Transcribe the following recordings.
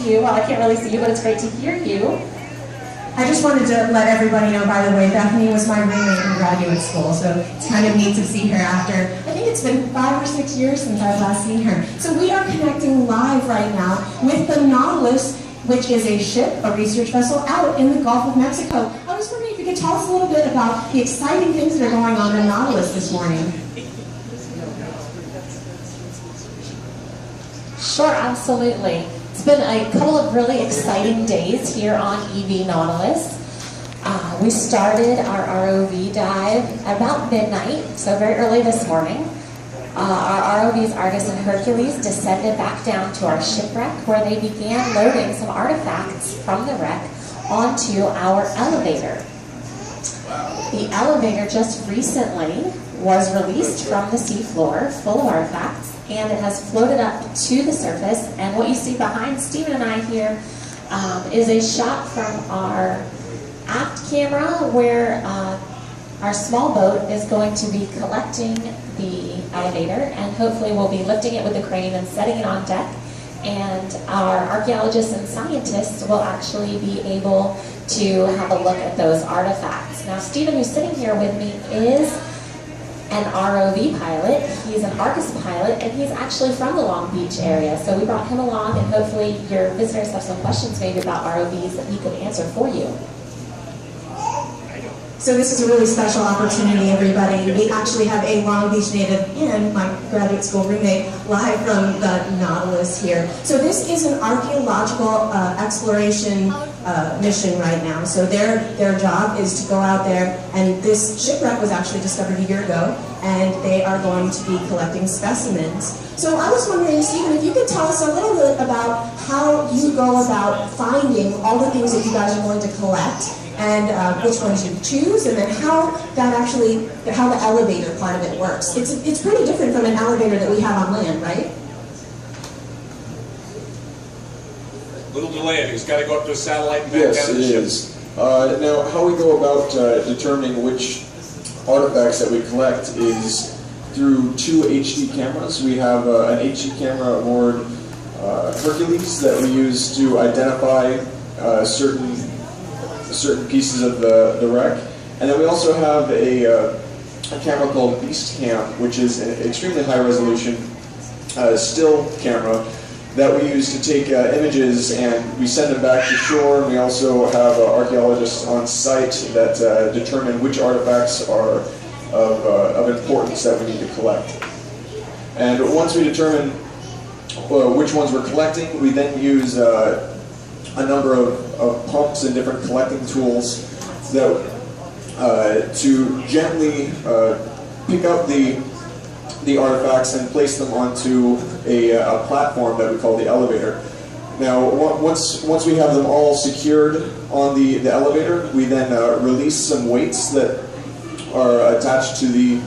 you. Well, I can't really see you, but it's great to hear you. I just wanted to let everybody know, by the way, Bethany was my roommate in graduate school, so it's kind of neat to see her after, I think it's been 5 or 6 years since I've last seen her. So we are connecting live right now with the Nautilus, which is a ship, a research vessel, out in the Gulf of Mexico. I was wondering if you could tell us a little bit about the exciting things that are going on in Nautilus this morning. Sure, absolutely. It's been a couple of really exciting days here on EV Nautilus. We started our ROV dive at about midnight, so very early this morning. Our ROVs Argus and Hercules descended back down to our shipwreck where they began loading some artifacts from the wreck onto our elevator. The elevator just recently was released from the seafloor full of artifacts, and it has floated up to the surface. And what you see behind Stephen and I here is a shot from our aft camera where our small boat is going to be collecting the elevator, and hopefully we'll be lifting it with the crane and setting it on deck. And our archaeologists and scientists will actually be able to have a look at those artifacts. Now, Stephen, who's sitting here with me, is an ROV pilot. He's an Argus pilot, and he's actually from the Long Beach area. So we brought him along, and hopefully your visitors have some questions maybe about ROVs that he could answer for you. So this is a really special opportunity, everybody. We actually have a Long Beach native and my graduate school roommate live from the Nautilus here. So this is an archaeological exploration mission right now. So their job is to go out there, and this shipwreck was actually discovered a year ago, and they are going to be collecting specimens. So I was wondering, Stephen, if you could tell us a little bit about how you go about finding all the things that you guys are going to collect, and which ones you choose, and then how the elevator part of it works. It's pretty different from an elevator that we have on land, right? Little delayed. He's got to go up to a satellite and back down to the ship. Yes, it is. Now, how we go about determining which artifacts that we collect is through 2 HD cameras. We have an HD camera aboard Hercules that we use to identify certain pieces of the wreck, and then we also have a camera called Beast Cam, which is an extremely high resolution still camera that we use to take images, and we send them back to shore. And we also have archaeologists on site that determine which artifacts are of importance that we need to collect. And once we determine which ones we're collecting, we then use a number of pumps and different collecting tools that to gently pick up the artifacts and place them onto a platform that we call the elevator. Now, once we have them all secured on the elevator, we then release some weights that are attached to the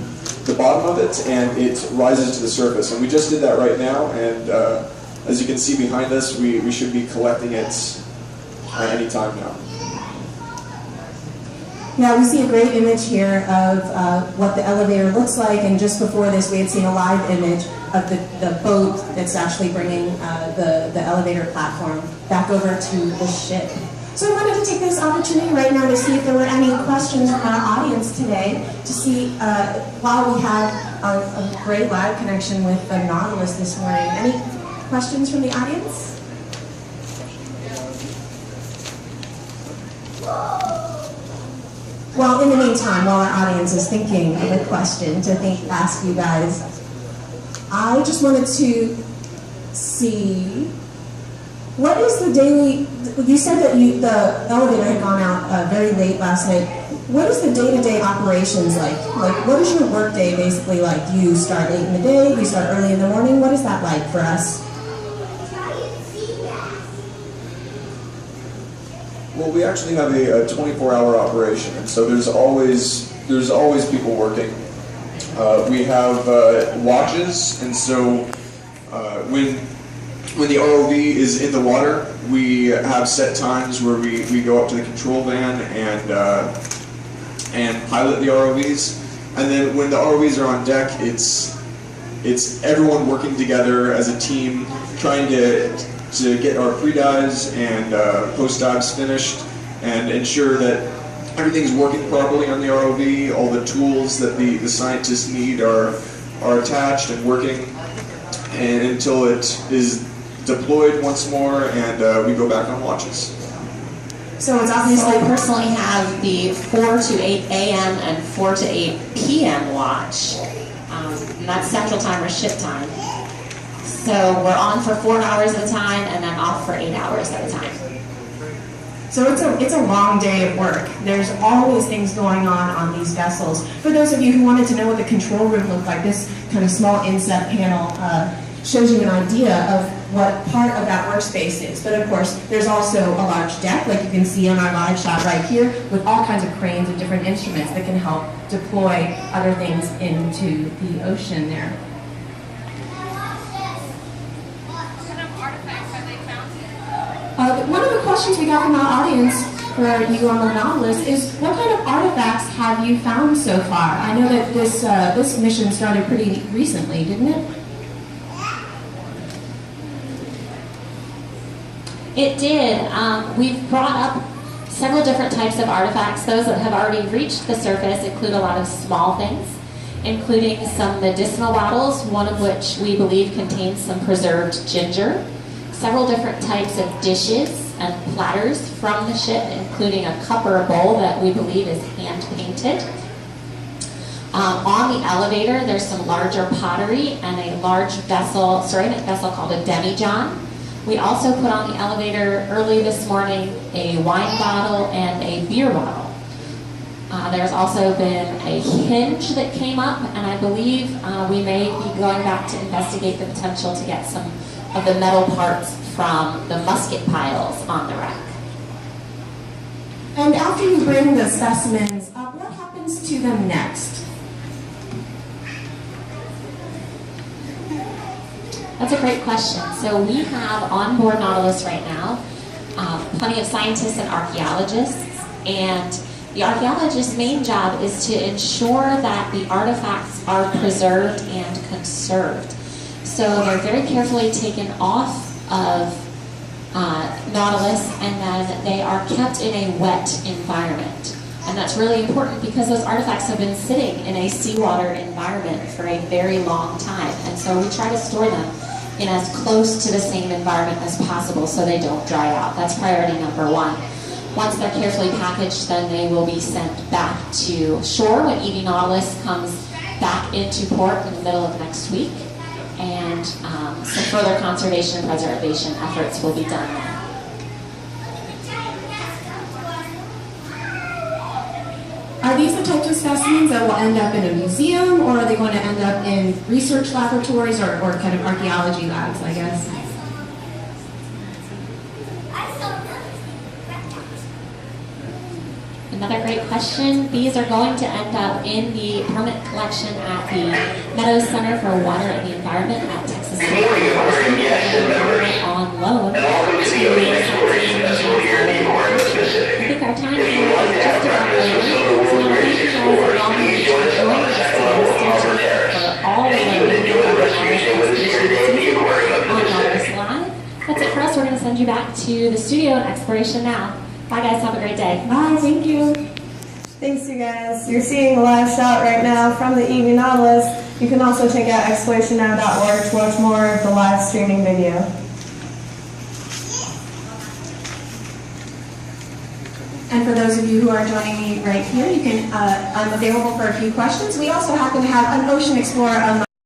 bottom of it, and it rises to the surface. And we just did that right now, and as you can see behind us, we should be collecting it any time now. Yeah, we see a great image here of what the elevator looks like, and just before this we had seen a live image of the boat that's actually bringing the elevator platform back over to the ship. So I wanted to take this opportunity right now to see if there were any questions from our audience today, to see while we had a great live connection with the Nautilus this morning. Any questions from the audience? Well, in the meantime, while our audience is thinking of a question to ask you guys, I just wanted to see, what is the daily, you said that the elevator had gone out very late last night. What is the day-to-day operations like? Like, what is your work day basically like? Do you start late in the day? Do you start early in the morning? What is that like for us? Well, we actually have a 24-hour operation, and so there's always people working. We have watches, and so when the ROV is in the water, we have set times where we go up to the control van and pilot the ROVs. And then when the ROVs are on deck, it's it's everyone working together as a team, trying to get our pre-dives and post-dives finished and ensure that everything's working properly on the ROV. All the tools that the scientists need are attached and working, and until it is deployed once more and we go back on watches. So it's So obviously I personally have the 4 to 8 a.m. and 4 to 8 p.m. watch. And that's central time or ship time. So we're on for 4 hours at a time and then off for 8 hours at a time. So it's a long day of work. There's always things going on these vessels. For those of you who wanted to know what the control room looked like, this kind of small inset panel shows you an idea of what part of that workspace is. But of course, there's also a large deck, like you can see on our live shot right here, with all kinds of cranes and different instruments that can help deploy other things into the ocean there. One of the questions we got from our audience for you on the Nautilus is, what kind of artifacts have you found so far? I know that this mission started pretty recently, didn't it? It did. We've brought up several different types of artifacts. Those that have already reached the surface include a lot of small things, including some medicinal bottles, one of which we believe contains some preserved ginger, several different types of dishes and platters from the ship, including a cup or a bowl that we believe is hand-painted. On the elevator, there's some larger pottery and a large vessel, ceramic vessel called a demijohn. We also put on the elevator early this morning a wine bottle and a beer bottle. There's also been a hinge that came up, and I believe we may be going back to investigate the potential to get some of the metal parts from the musket piles on the wreck. And after you bring the specimens up, what happens to them next? That's a great question. So we have on board Nautilus right now plenty of scientists and archaeologists, and the archaeologist's main job is to ensure that the artifacts are preserved and conserved. So they're very carefully taken off of Nautilus, and then they are kept in a wet environment. And that's really important because those artifacts have been sitting in a seawater environment for a very long time. And so we try to store them in as close to the same environment as possible so they don't dry out. That's priority number one. Once they're carefully packaged, then they will be sent back to shore when EV Nautilus comes back into port in the middle of next week. And some further conservation and preservation efforts will be done then. Are these the types of specimens that will end up in a museum, or are they going to end up in research laboratories or kind of archaeology labs, I guess? Another great question. These are going to end up in the permanent collection at the Meadows Center for Water and the Environment at Texas State University, on loan to I think our time here is just about over. So thank you guys for all who joined us today for all of the on Nautilus Live. That's it for us. We're going to send you back to the studio and Exploration Now. Bye guys, have a great day. Bye, thank you. Thanks you guys. You're seeing the live shot right now from the EV Nautilus. You can also check out explorationnow.org to watch more of the live streaming video. And for those of you who are joining me right here, you can. I'm available for a few questions. We also happen to have an Ocean Explorer